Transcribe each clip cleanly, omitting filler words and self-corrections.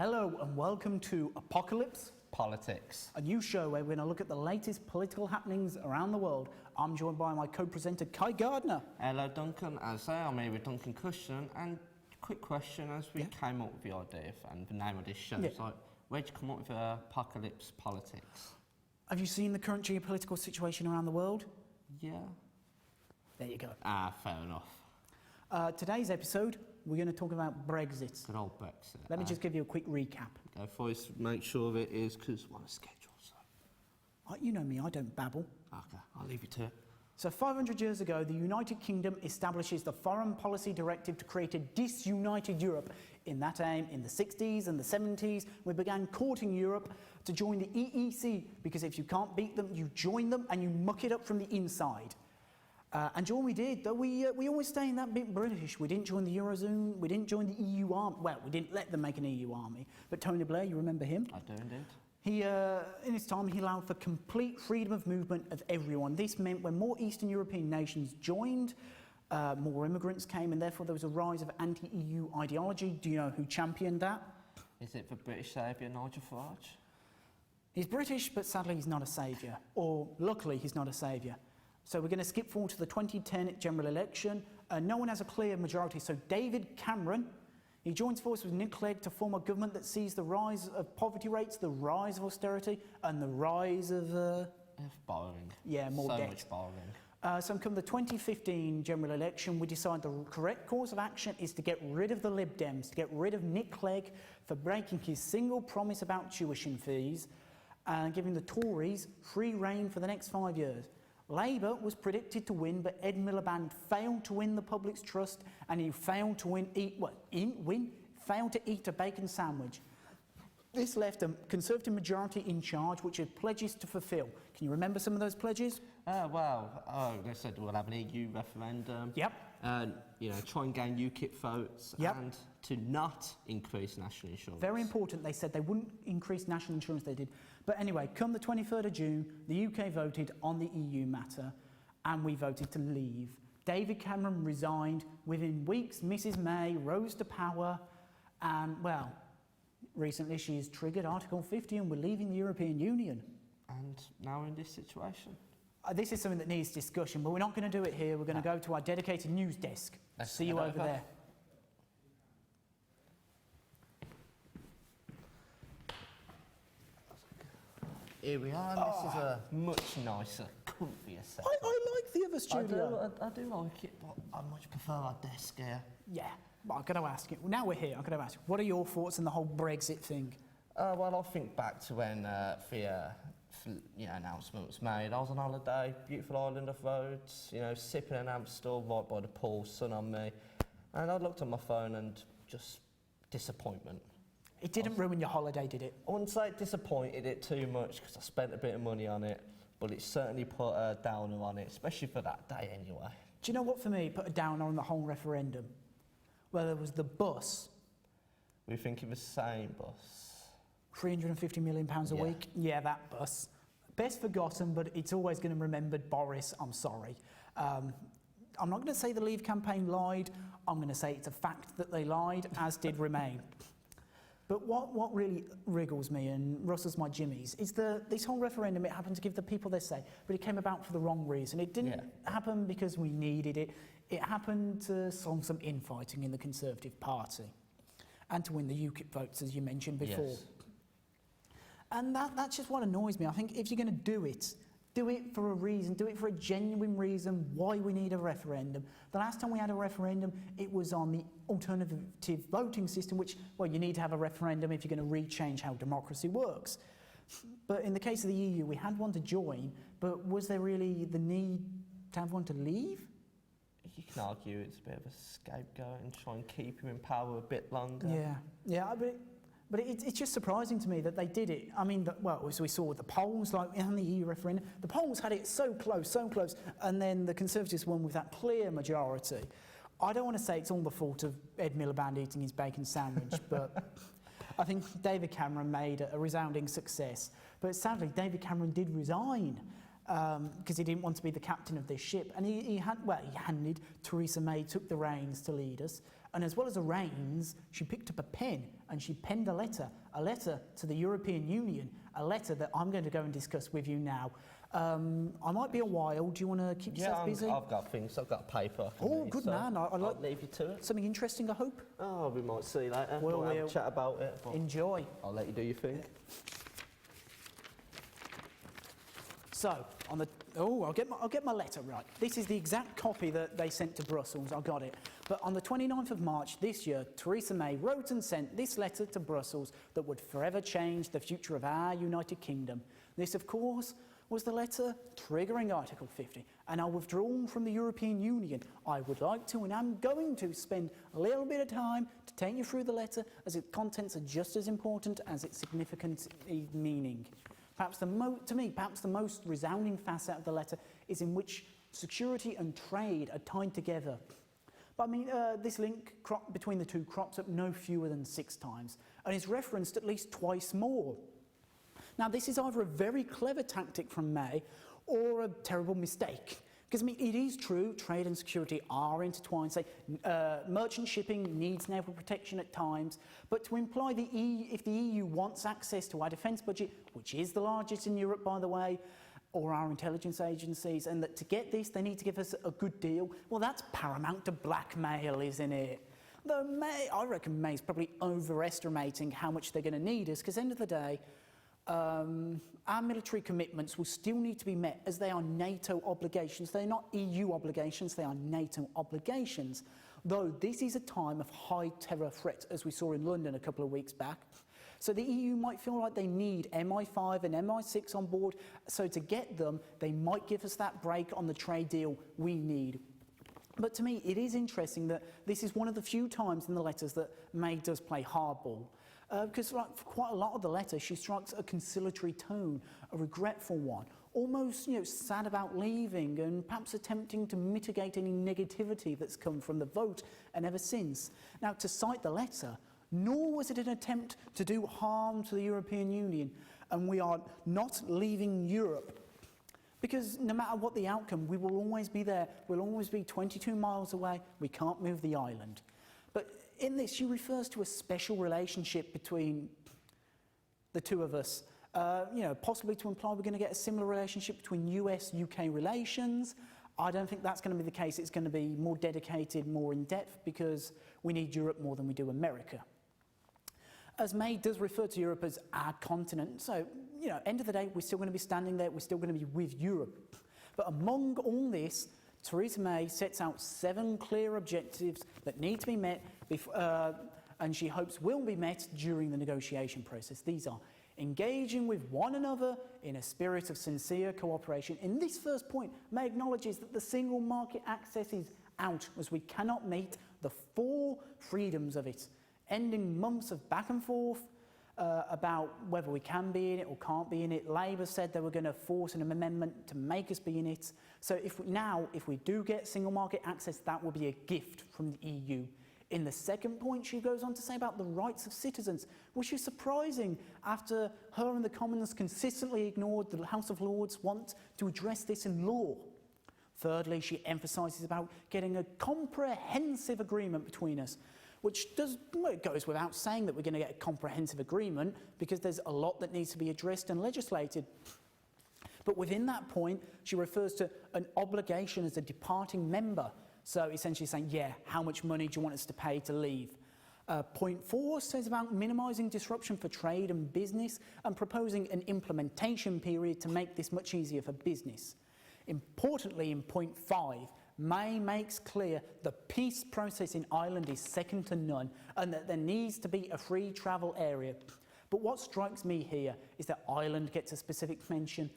Hello and welcome to Apocalypse Politics, a new show where we're going to look at the latest political happenings around the world. I'm joined by my co-presenter Kai Gardner. Hello Duncan, as I am here with Duncan Cushion, and quick question as we came up with the idea and the name of this show, it's like, where'd you come up with Apocalypse Politics? Have you seen the current geopolitical situation around the world? Yeah. There you go. Fair enough. Today's episode, we're going to talk about Brexit. Good old Brexit. Let me just give you a quick recap. Go first, make sure it is, because we're on a schedule, so. You know me, I don't babble. Okay, I'll leave you to it. So 500 years ago, the United Kingdom establishes the Foreign Policy Directive to create a disunited Europe. In that aim, in the 60s and the 70s, we began courting Europe to join the EEC, because if you can't beat them, you join them and you muck it up from the inside. And all we did, though, we always stay in that bit British. We didn't join the Eurozone, we didn't join the EU army. Well, we didn't let them make an EU army. But Tony Blair, you remember him? I do indeed. He, in his time, he allowed for complete freedom of movement of everyone. This meant when more Eastern European nations joined, more immigrants came, and therefore there was a rise of anti-EU ideology. Do you know who championed that? Is it the British saviour Nigel Farage? He's British, but sadly he's not a saviour. Or, luckily, he's not a saviour. So we're going to skip forward to the 2010 general election. No one has a clear majority, so David Cameron, he joins forces with Nick Clegg to form a government that sees the rise of poverty rates, the rise of austerity, and the rise of... borrowing. Yeah, more so debt. Much borrowing. So come the 2015 general election, we decide the correct course of action is to get rid of the Lib Dems, to get rid of Nick Clegg for breaking his single promise about tuition fees and giving the Tories free rein for the next 5 years. Labour was predicted to win, but Ed Miliband failed to win the public's trust, and he failed to failed to eat a bacon sandwich. This left a Conservative majority in charge, which had pledges to fulfil. Can you remember some of those pledges? They said we'll have an EU referendum. Yep. And, try and gain UKIP votes. Yep. And to not increase national insurance. Very important. They said they wouldn't increase national insurance, they did. But anyway, come the 23rd of June, the UK voted on the EU matter, and we voted to leave. David Cameron resigned. Within weeks, Mrs May rose to power, and, well, recently she's triggered Article 50 and we're leaving the European Union. And now we're in this situation. This is something that needs discussion, but we're not going to do it here. We're going to go to our dedicated news desk. See you over there. Here we are, and this is a much nicer, comfier setup. I like the other studio. I do like it, but I much prefer our desk here. Yeah, but I've got to ask you, now we're here, I've got to ask you, what are your thoughts on the whole Brexit thing? Well, I think back to when the announcement was made. I was on holiday, beautiful island of roads, sipping an Amstel right by the pool, sun on me. And I looked at my phone and just disappointment. It didn't ruin your holiday, did it? I wouldn't say it disappointed it too much because I spent a bit of money on it, but it certainly put a downer on it, especially for that day anyway. Do you know what for me put a downer on the whole referendum? Well, there was the bus. We think it was the same bus. £350 million a week? Yeah, that bus. Best forgotten, but it's always going to be remembered. Boris, I'm sorry. I'm not going to say the Leave campaign lied. I'm going to say it's a fact that they lied, as did Remain. But what really wriggles me and rustles my jimmies is this whole referendum, it happened to give the people their say, but it came about for the wrong reason. It didn't happen because we needed it. It happened to solve some infighting in the Conservative Party and to win the UKIP votes, as you mentioned before. Yes. And that's just what annoys me. I think if you're going to do it for a reason, do it for a genuine reason why we need a referendum. The last time we had a referendum, it was on the alternative voting system, which, well, you need to have a referendum if you're going to re-change how democracy works. But in the case of the EU, we had one to join, but was there really the need to have one to leave? You can argue it's a bit of a scapegoat and try and keep him in power a bit longer. Yeah, but it's just surprising to me that they did it. I mean, as we saw with the polls, like in the EU referendum, the polls had it so close, and then the Conservatives won with that clear majority. I don't want to say it's all the fault of Ed Miliband eating his bacon sandwich, but I think David Cameron made a resounding success. But sadly, David Cameron did resign because he didn't want to be the captain of this ship. And he handed, Theresa May took the reins to lead us. And as well as the reins, she picked up a pen and she penned a letter to the European Union, a letter that I'm going to go and discuss with you now. I might be a while. Do you want to keep yourself busy? I've got things. I've got paper. Oh, good man. I'll leave you to it. Something interesting, I hope. Oh, we might see later. We'll have a chat about it. Enjoy. I'll let you do your thing. So, I'll get my letter right. This is the exact copy that they sent to Brussels. I got it. But on the 29th of March this year, Theresa May wrote and sent this letter to Brussels that would forever change the future of our United Kingdom. This, of course, was the letter triggering Article 50, and I'll withdraw from the European Union. I would like to, and I'm going to, spend a little bit of time to take you through the letter, as its contents are just as important as its significant meaning. Perhaps the most resounding facet of the letter is in which security and trade are tied together. But I mean, this link between the two crops up no fewer than 6 times, and is referenced at least twice more. Now, this is either a very clever tactic from May or a terrible mistake. Because, I mean, it is true, trade and security are intertwined. Say, merchant shipping needs naval protection at times, but to imply if the EU wants access to our defence budget, which is the largest in Europe, by the way, or our intelligence agencies, and that to get this, they need to give us a good deal, well, that's paramount to blackmail, isn't it? Though I reckon May's probably overestimating how much they're going to need us, because at the end of the day, our military commitments will still need to be met, as they are NATO obligations. They're not EU obligations, they are NATO obligations. Though this is a time of high terror threat, as we saw in London a couple of weeks back. So the EU might feel like they need MI5 and MI6 on board, so to get them, they might give us that break on the trade deal we need. But to me, it is interesting that this is one of the few times in the letters that May does play hardball. Because for quite a lot of the letter, she strikes a conciliatory tone, a regretful one, almost sad about leaving and perhaps attempting to mitigate any negativity that's come from the vote and ever since. Now, to cite the letter, nor was it an attempt to do harm to the European Union, and we are not leaving Europe. Because no matter what the outcome, we will always be there. We'll always be 22 miles away. We can't move the island. But in this, she refers to a special relationship between the two of us, possibly to imply we're going to get a similar relationship between US-UK relations. I don't think that's going to be the case. It's going to be more dedicated, more in-depth, because we need Europe more than we do America. As May does refer to Europe as our continent, so, end of the day, we're still going to be standing there, we're still going to be with Europe. But among all this, Theresa May sets out 7 clear objectives that need to be met, and she hopes will be met during the negotiation process. These are engaging with one another in a spirit of sincere cooperation. In this first point, May acknowledges that the single market access is out, as we cannot meet the 4 freedoms of it, ending months of back and forth about whether we can be in it or can't be in it. Labour said they were going to force an amendment to make us be in it. So if we do get single market access, that will be a gift from the EU. In the second point, she goes on to say about the rights of citizens, which is surprising after her and the Commons consistently ignored the House of Lords' want to address this in law. Thirdly, she emphasises about getting a comprehensive agreement between us, which it goes without saying that we're going to get a comprehensive agreement, because there's a lot that needs to be addressed and legislated. But within that point, she refers to an obligation as a departing member. So essentially saying, how much money do you want us to pay to leave? Point 4 says about minimising disruption for trade and business and proposing an implementation period to make this much easier for business. Importantly, in point 5, May makes clear the peace process in Ireland is second to none and that there needs to be a free travel area. But what strikes me here is that Ireland gets a specific mention,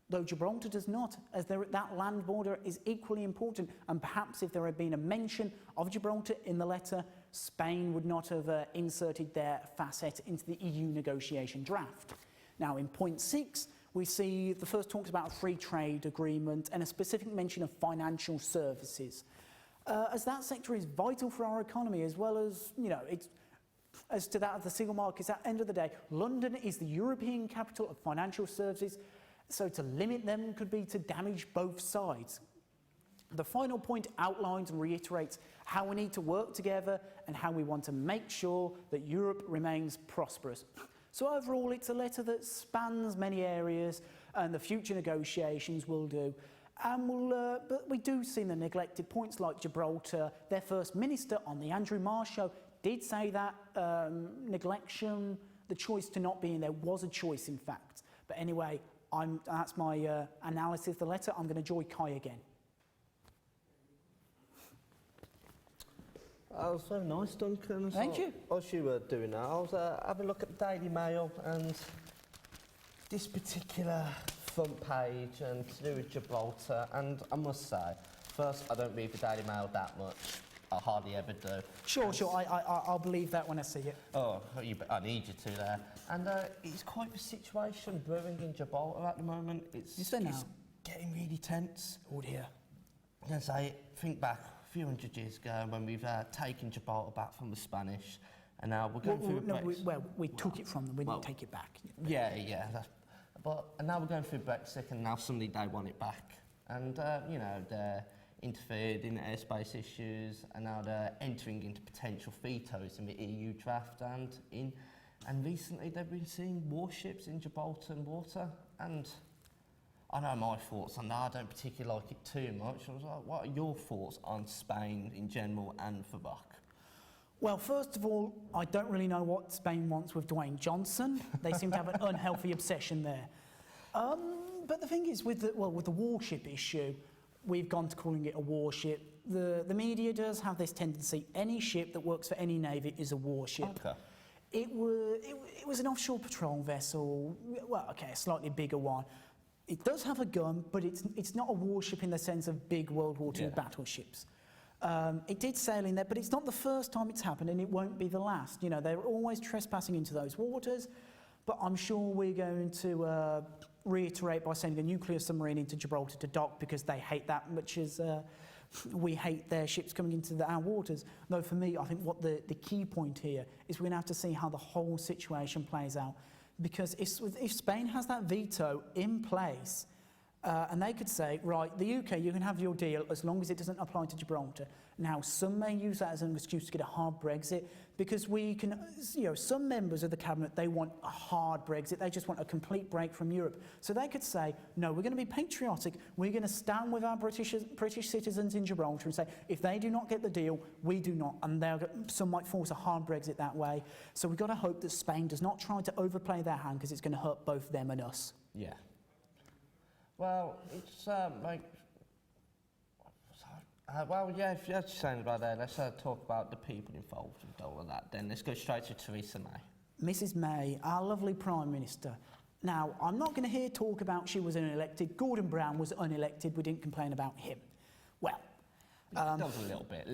though Gibraltar does not, as that land border is equally important, and perhaps if there had been a mention of Gibraltar in the letter, Spain would not have inserted their facet into the EU negotiation draft. Now, in point 6, we see the first talks about a free trade agreement and a specific mention of financial services, as that sector is vital for our economy, as well as, as to that of the single market. At the end of the day, London is the European capital of financial services, so to limit them could be to damage both sides. The final point outlines and reiterates how we need to work together and how we want to make sure that Europe remains prosperous. So overall, it's a letter that spans many areas, and the future negotiations will do. And but we do see the neglected points like Gibraltar. Their First Minister on the Andrew Marr show did say that neglection, the choice to not be in there was a choice, in fact. But anyway, that's my analysis of the letter. I'm going to join Kai again. That was very nice, Duncan. Thank you. As you were doing that, I was having a look at the Daily Mail, and this particular front page and to do with Gibraltar, and I must say, first, I don't read the Daily Mail that much. I hardly ever do. Sure. I'll believe that when I see it. Oh, I need you to there. And it's quite the situation brewing in Gibraltar at the moment. It's getting really tense. Oh dear. I'm going to say, think back a few hundred years ago when we've taken Gibraltar back from the Spanish, and now we're going through Brexit. We took it from them, we didn't take it back. Yeah. And now we're going through Brexit, and now suddenly they want it back. And, they're interfered in airspace issues, and now they're entering into potential vetoes in the EU draft, and recently they've been seeing warships in Gibraltar water, and I know my thoughts on that. I don't particularly like it too much. I was like, what are your thoughts on Spain in general and for Buck? Well, first of all, I don't really know what Spain wants with Dwayne Johnson. They seem to have an unhealthy obsession there. But the thing is, with the warship issue, we've gone to calling it a warship. The media does have this tendency, any ship that works for any navy is a warship. Okay. It was an offshore patrol vessel, well, okay, a slightly bigger one. It does have a gun, but it's not a warship in the sense of big World War II battleships. It did sail in there, but it's not the first time it's happened, and it won't be the last. You know, they're always trespassing into those waters, but I'm sure we're going to reiterate by sending a nuclear submarine into Gibraltar to dock because they hate that much as we hate their ships coming into our waters. Though for me, I think what the key point here is we're going to have to see how the whole situation plays out. Because if Spain has that veto in place, and they could say, right, the UK, you can have your deal as long as it doesn't apply to Gibraltar. Now, some may use that as an excuse to get a hard Brexit, because we can, some members of the cabinet, they want a hard Brexit. They just want a complete break from Europe. So they could say, no, we're going to be patriotic. We're going to stand with our British citizens in Gibraltar and say, if they do not get the deal, we do not. And some might force a hard Brexit that way. So we've got to hope that Spain does not try to overplay their hand, because it's going to hurt both them and us. Yeah. Well, it's if you're saying about that, let's talk about the people involved with all of that. Then let's go straight to Theresa May. Mrs May, our lovely Prime Minister. Now, I'm not going to hear talk about she was unelected. Gordon Brown was unelected. We didn't complain about him. Well, that was a little bit.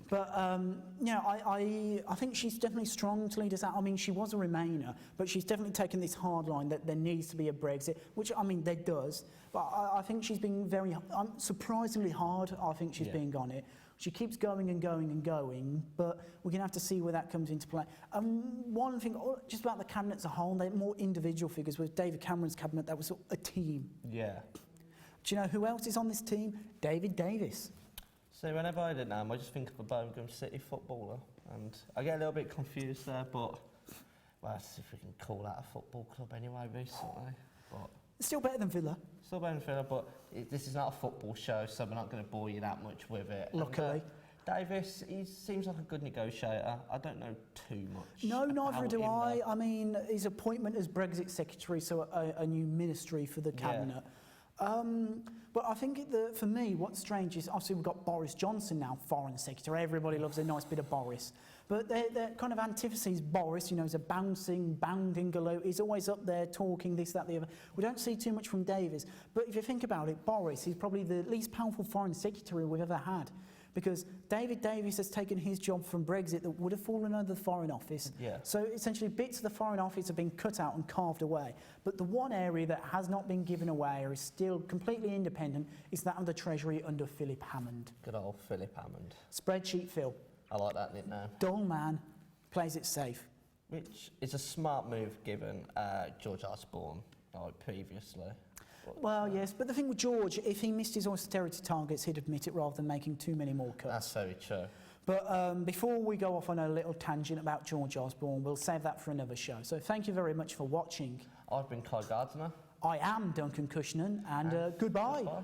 But, I think she's definitely strong to lead us out. I mean, she was a Remainer, but she's definitely taken this hard line that there needs to be a Brexit, which, I mean, there does. But I think she's been very, surprisingly hard, I think she's been on it. She keeps going and going and going, but we're going to have to see where that comes into play. One thing, just about the cabinet as a whole, they're more individual figures. With David Cameron's cabinet, that was a team. Yeah. Do you know who else is on this team? David Davis. So whenever I did that, I just think of a Birmingham City footballer, and I get a little bit confused there, but well, let's see if we can call that a football club anyway recently. But still better than Villa. Still better than Villa, but this is not a football show, so we're not going to bore you that much with it. Luckily. And, Davis, he seems like a good negotiator. I don't know too much. No, neither do I. I mean, his appointment as Brexit Secretary, so a new ministry for the cabinet. But I think for me, what's strange is obviously we've got Boris Johnson now, Foreign Secretary. Everybody loves a nice bit of Boris. But they're kind of antitheses. Boris, is a bounding galoot. He's always up there talking this, that, the other. We don't see too much from Davis. But if you think about it, Boris is probably the least powerful Foreign Secretary we've ever had. Because David Davis has taken his job from Brexit that would have fallen under the Foreign Office. Yeah. So essentially bits of the Foreign Office have been cut out and carved away. But the one area that has not been given away or is still completely independent is that of the Treasury under Philip Hammond. Good old Philip Hammond. Spreadsheet Phil. I like that nickname. Dull man, plays it safe. Which is a smart move given George Osborne previously. Well, yes, but the thing with George, if he missed his austerity targets, he'd admit it rather than making too many more cuts. That's very true. But before we go off on a little tangent about George Osborne, we'll save that for another show. So thank you very much for watching. I've been Kai Gardner. I am Duncan Cushnan, and goodbye. Goodbye.